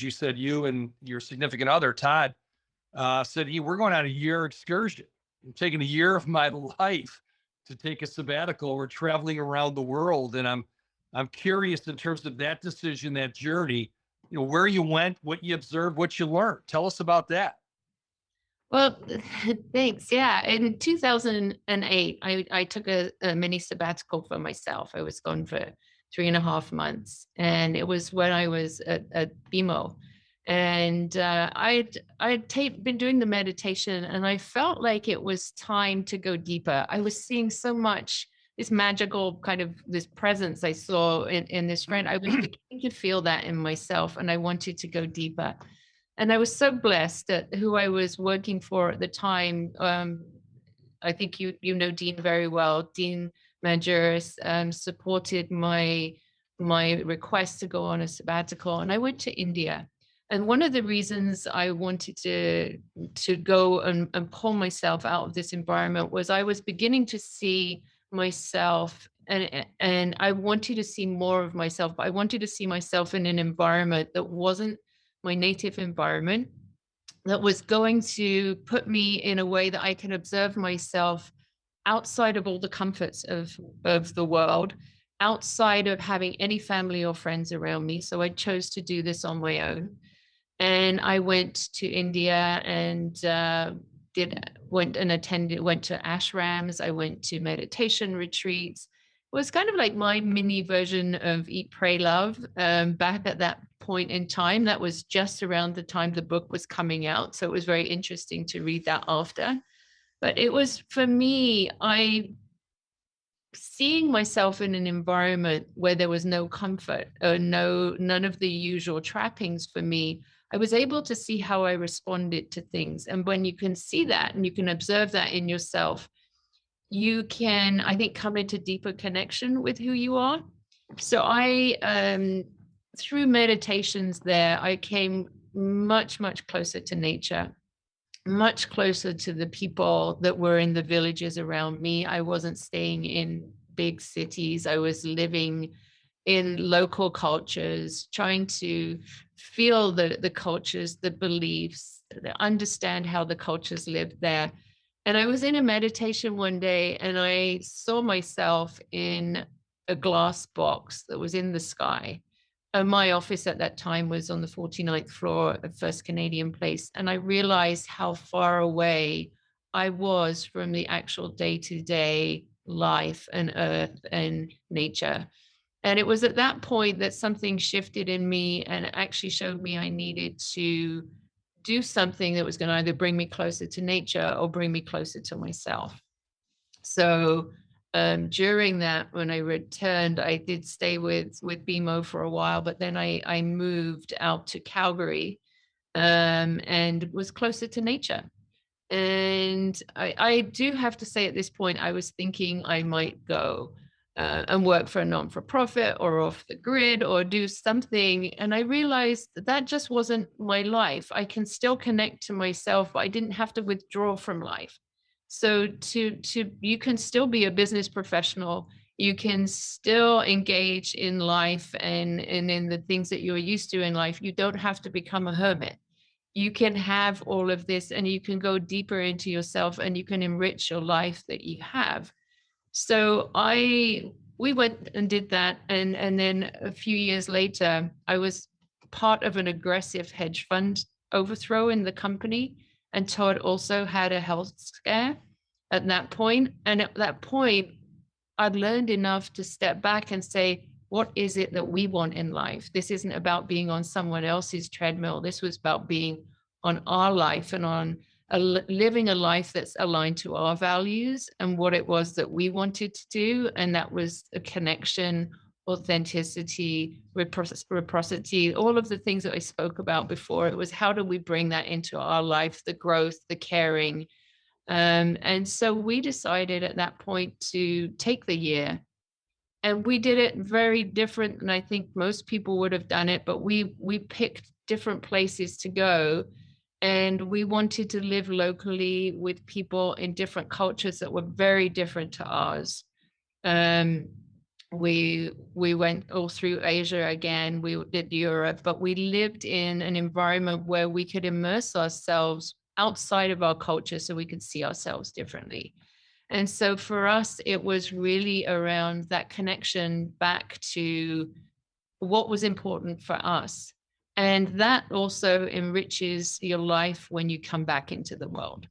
you said you and your significant other, Todd, said, "Hey, we're going on a year excursion. I'm taking a year of my life to take a sabbatical. We're traveling around the world." And I'm curious in terms of that decision, that journey, where you went, what you observed, what you learned. Tell us about that. Well, thanks. Yeah. In 2008, I took a mini sabbatical for myself. I was gone for 3.5 months. And it was when I was at BMO. And been doing the meditation, and I felt like it was time to go deeper. I was seeing so much, this magical kind of this presence I saw in this friend. I was beginning to feel that in myself, and I wanted to go deeper. And I was so blessed that who I was working for at the time. I think you know Dean very well. Dean Majerus supported my request to go on a sabbatical, and I went to India. And one of the reasons I wanted to go and pull myself out of this environment was I was beginning to see myself, and I wanted to see more of myself. I wanted to see myself in an environment that wasn't my native environment, that was going to put me in a way that I can observe myself outside of all the comforts of the world, outside of having any family or friends around me. So I chose to do this on my own. And I went to India and went to ashrams. I went to meditation retreats. It was kind of like my mini version of Eat, Pray, Love. Back at that point in time, that was just around the time the book was coming out. So it was very interesting to read that after. But it was, for me, I seeing myself in an environment where there was no comfort or none of the usual trappings for me. I was able to see how I responded to things. And when you can see that and you can observe that in yourself, you can, I think, come into deeper connection with who you are. So through meditations there, I came much, much closer to nature, much closer to the people that were in the villages around me. I wasn't staying in big cities. I was living in local cultures, trying to feel the cultures, the beliefs, understand how the cultures lived there. And I was in a meditation one day and I saw myself in a glass box that was in the sky. And my office at that time was on the 49th floor of First Canadian Place. And I realized how far away I was from the actual day-to-day life and earth and nature. And it was at that point that something shifted in me and actually showed me I needed to do something that was going to either bring me closer to nature or bring me closer to myself. So during that, when I returned, I did stay with BMO for a while, but then I moved out to Calgary and was closer to nature. And I do have to say at this point, I was thinking I might go and work for a non-for-profit or off the grid or do something. And I realized that just wasn't my life. I can still connect to myself, but I didn't have to withdraw from life. So you can still be a business professional. You can still engage in life and in the things that you're used to in life. You don't have to become a hermit. You can have all of this and you can go deeper into yourself and you can enrich your life that you have. So we went and did that. And then a few years later, I was part of an aggressive hedge fund overthrow in the company. And Todd also had a health scare at that point. And at that point, I'd learned enough to step back and say, what is it that we want in life? This isn't about being on someone else's treadmill. This was about being on our life and on living a life that's aligned to our values and what it was that we wanted to do. And that was a connection, authenticity, reciprocity, all of the things that I spoke about before. It was how do we bring that into our life, the growth, the caring. And so we decided at that point to take the year. And we did it very different than I think most people would have done it, but we picked different places to go. And we wanted to live locally with people in different cultures that were very different to ours. Um, We went all through Asia again. We did Europe, but we lived in an environment where we could immerse ourselves outside of our culture so we could see ourselves differently. And so for us, it was really around that connection back to what was important for us. And that also enriches your life when you come back into the world.